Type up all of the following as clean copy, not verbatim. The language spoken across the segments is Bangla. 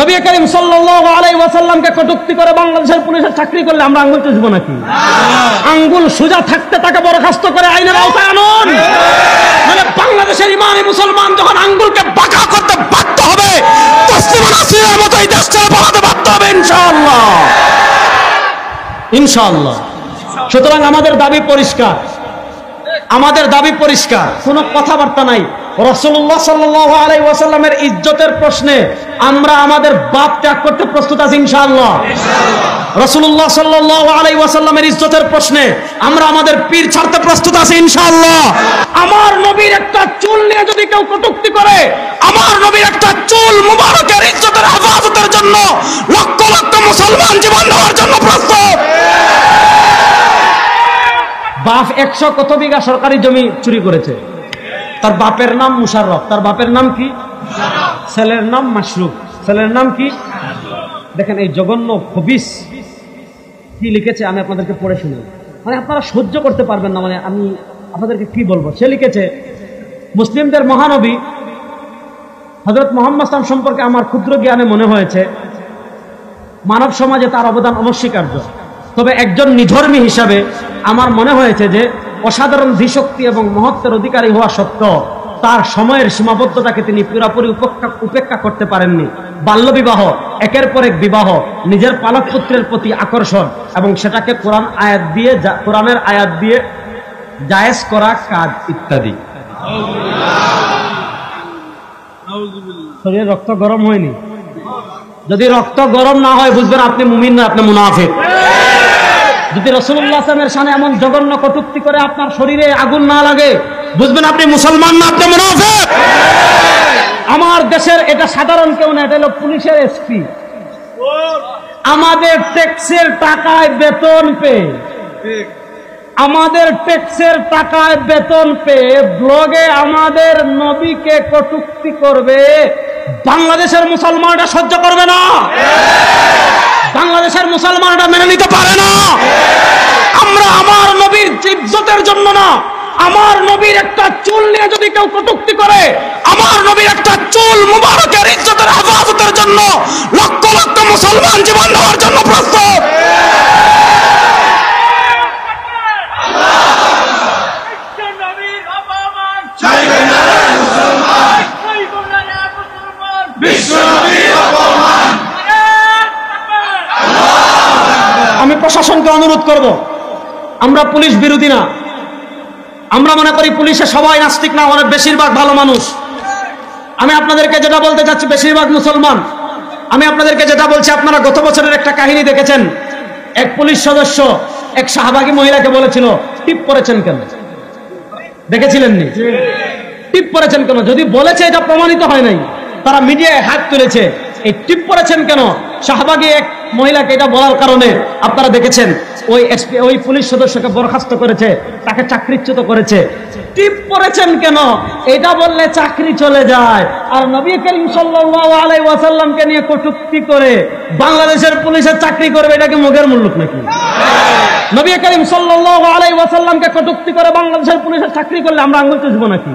নবী করিম সাল্লাল্লাহু আলাইহি ওয়াসাল্লামকে কটূক্তি করে বাংলাদেশের পুলিশের চাকরি করলে আমরা আঙ্গুল চুষবো নাকি? আঙ্গুল সোজা থাকতে তাকে বরখাস্ত করে আইনের আওতায় আনুন। মানে বাংলাদেশের ইমানি মুসলমান যখন আঙ্গুলকে বাঁকা করতে বাধ্য হবে, তসলিমা নাসরিনের মতো এই দেশ ছেড়ে পালাতে বাধ্য হবে ইনশাআল্লাহ, ইনশাআল্লাহ। সুতরাং আমাদের দাবি পরিষ্কার, আমাদের দাবি পরিষ্কার, কোনো কথাবার্তা নাই। রাসূলুল্লাহ সাল্লাল্লাহু আলাইহি ওয়াসাল্লামের ইজ্জতের প্রশ্নে আমরা আমাদের বাপ ত্যাগ করতে প্রস্তুত আছি ইনশাআল্লাহ। রাসূলুল্লাহ সাল্লাল্লাহু আলাইহি ওয়াসাল্লামের ইজ্জতের প্রশ্নে আমরা আমাদের পীর ছাড়তে প্রস্তুত আছি ইনশাআল্লাহ। আমার নবীর একটা চুল নিয়ে যদি কেউ কটূক্তি করে, আমার নবীর একটা চুল মুবারকের ইজ্জতের হেফাজতের জন্য লক্ষ লক্ষ মুসলমান জীবন দেওয়ার জন্য প্রস্তুত। বাপ 100 কত বিঘা সরকারি জমি চুরি করেছে, তার বাপের নাম মুশাররফ, তার বাপের নাম কি? ছেলের নাম মাশরুফ, ছেলের নাম কি? দেখেন এই জঘন্য খবিস কি লিখেছে, আমি আপনাদেরকে পড়ে শুনি, মানে আপনারা সহ্য করতে পারবেন না, মানে আমি আপনাদেরকে কি বলবো। সে লিখেছে, মুসলিমদের মহানবী হযরত মুহাম্মদ সাল্লাল্লাহু আলাইহি ওয়াসাল্লাম সম্পর্কে আমার ক্ষুদ্র জ্ঞানে মনে হয়েছে মানব সমাজে তার অবদান অনস্বীকার্য, তবে একজন নিধর্মী হিসাবে আমার মনে হয়েছে যে অসাধারণ ধীশক্তি এবং মহত্বের অধিকারী হওয়া সত্ত্বেও তার সময়ের সীমাবদ্ধতাকে তিনি পুরোপুরি উপেক্ষা করতে পারেননি। বাল্যবিবাহ, একের পর এক বিবাহ, নিজের পালক পুত্রের প্রতি আকর্ষণ এবং সেটাকে কোরআনের আয়াত দিয়ে জায়েজ করা কাজ ইত্যাদি। শরীরে রক্ত গরম হয়নি? যদি রক্ত গরম না হয় বুঝবেন আপনি মুমিন না, আপনি মুনাফিক। যদি রাসূলুল্লাহ সাল্লাল্লাহু আলাইহি ওয়াসাল্লামের শানে এমন জঘন্য কটূক্তি করে আপনার শরীরে আগুন না লাগে, বুঝবেন আপনি মুসলমান না, আপনি মুনাফিক। আমার দেশের এটা সাধারণ কেউ না, এটা হলো পুলিশের এসপি। আমাদের ট্যাক্সের টাকায় বেতন পেয়ে, আমাদের ট্যাক্সের টাকায় বেতন পেয়ে ব্লগে আমাদের নবীকে কটূক্তি করবে, বাংলাদেশের মুসলমানরা সহ্য করবে না, বাংলাদেশের মুসলমানরা মেনে নিতে পারে না। আমরা আমার নবীর ইজ্জতের জন্য না, আমার নবীর একটা চুল নিয়ে যদি কেউ কটূক্তি করে, আমার নবীর একটা চুল মুবারকের ইজ্জতের হেফাজতের জন্য লক্ষ লক্ষ মুসলমান জীবন দেওয়ার জন্য প্রস্তুত। আমি প্রশাসনকে অনুরোধ করব, আমরা পুলিশ বিরোধী না, আমরা মনে করি পুলিশে সবাই নাস্তিক না, অনেক বেশিরভাগ ভালো মানুষ। আমি আপনাদেরকে যেটা বলতে চাচ্ছি, বেশিরভাগ মুসলমান। আমি আপনাদেরকে যেটা বলছি, আপনারা গত বছরের একটা কাহিনী দেখেছেন, এক পুলিশ সদস্য এক শাহবাগী মহিলাকে বলেছিল টিপ পরেছেন কেন, দেখেছিলেন নি? টিপ পরেছেন কেন, যদি বলেছে এটা প্রমাণিত হয় নাই, তারা মিডিয়ায় হাত তুলেছে, এই টিপ পরেছেন কেন শাহবাগী এক মহিলাকে এটা বলার কারণে আপনারা দেখেছেন ওই পুলিশ সদস্যকে বরখাস্ত করেছে, তাকে চাকরিচ্যুত করেছে। টিপ পরেছেন কেন এটা বললে চাকরি চলে যায়, আর নবী করিম সাল্লাল্লাহু আলাইহি ওয়াসাল্লামকে নিয়ে কটূক্তি করে বাংলাদেশের পুলিশের চাকরি করবে, এটা কি মুখের মুল্লুক নাকি? নবী করিম সাল্লাল্লাহু আলাইহি ওয়াসাল্লামকে কটূক্তি করে বাংলাদেশের পুলিশের চাকরি করলে আমরা আঙ্গুল চুষবো নাকি?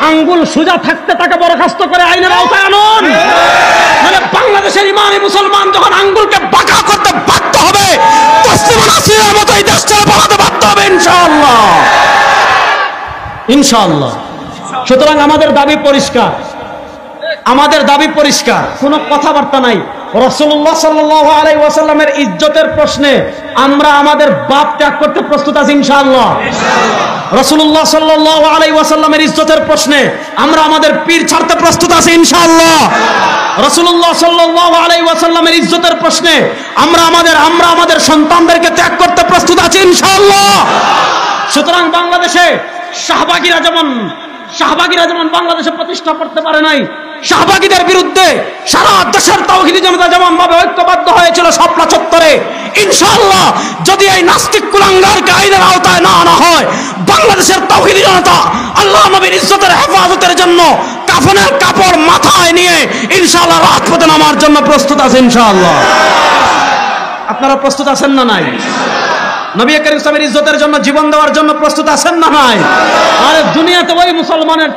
আঙ্গুল সোজা থাকতে তাকে বরখাস্ত করে আইনের আওতায় আনুন। মানে বাংলাদেশের ইমানি মুসলমান যখন আঙ্গুলকে বাঁকা করতে বাধ্য হবে, তসলিমা নাসরিনের মতো এই দেশ ছেড়ে পালাতে বাধ্য হবে ইনশাআল্লাহ, ইনশাআল্লাহ। সুতরাং আমাদের দাবি পরিষ্কার, আমাদের দাবি পরিষ্কার, কোনো কথাবার্তা নাই। রাসূলুল্লাহ সাল্লাল্লাহু আলাইহি ওয়াসাল্লামের ইজ্জতের প্রশ্নে আমরা আমাদের বাপ ত্যাগ করতে প্রস্তুত আছি ইনশাআল্লাহ। রাসূলুল্লাহ সাল্লাল্লাহু আলাইহি ওয়াসাল্লামের ইজ্জতের প্রশ্নে আমরা আমাদের পীর ছাড়তে প্রস্তুত আছি ইনশাআল্লাহ। রাসূলুল্লাহ সাল্লাল্লাহু আলাইহি ওয়াসাল্লামের ইজ্জতের প্রশ্নে আমরা আমাদের সন্তানদেরকে ত্যাগ করতে প্রস্তুত আছি ইনশাআল্লাহ। সুতরাং বাংলাদেশে শাহবাগীরা যেমন বাংলাদেশে প্রতিষ্ঠা করতে পারে নাই, শাহবাগীদের বিরুদ্ধে সারা দেশের তাওহীদি জনতা যেমন ভাবে ঐক্যবদ্ধ হয়েছিল শাপলা চত্বরে, ইনশাআল্লাহ যদি এই নাস্তিক কুলাঙ্গারকে আইনের আওতায় না আনা হয়, বাংলাদেশের তাওহীদি জনতা আল্লাহ নবীর ইজ্জতের হেফাজতের জন্য কাফনের কাপড় মাথায় নিয়ে ইনশাআল্লাহ রাজপথে নামার জন্য প্রস্তুত আছে ইনশাআল্লাহ। আপনারা প্রস্তুত আছেন না নাই? নবী করিম সাল্লাল্লাহু আলাইহি ওয়াসাল্লামের ইজ্জতের জন্য জীবন দেওয়ার জন্য প্রস্তুত আছেন না নাই? আরে দুনিয়াতে ওই মুসলমানের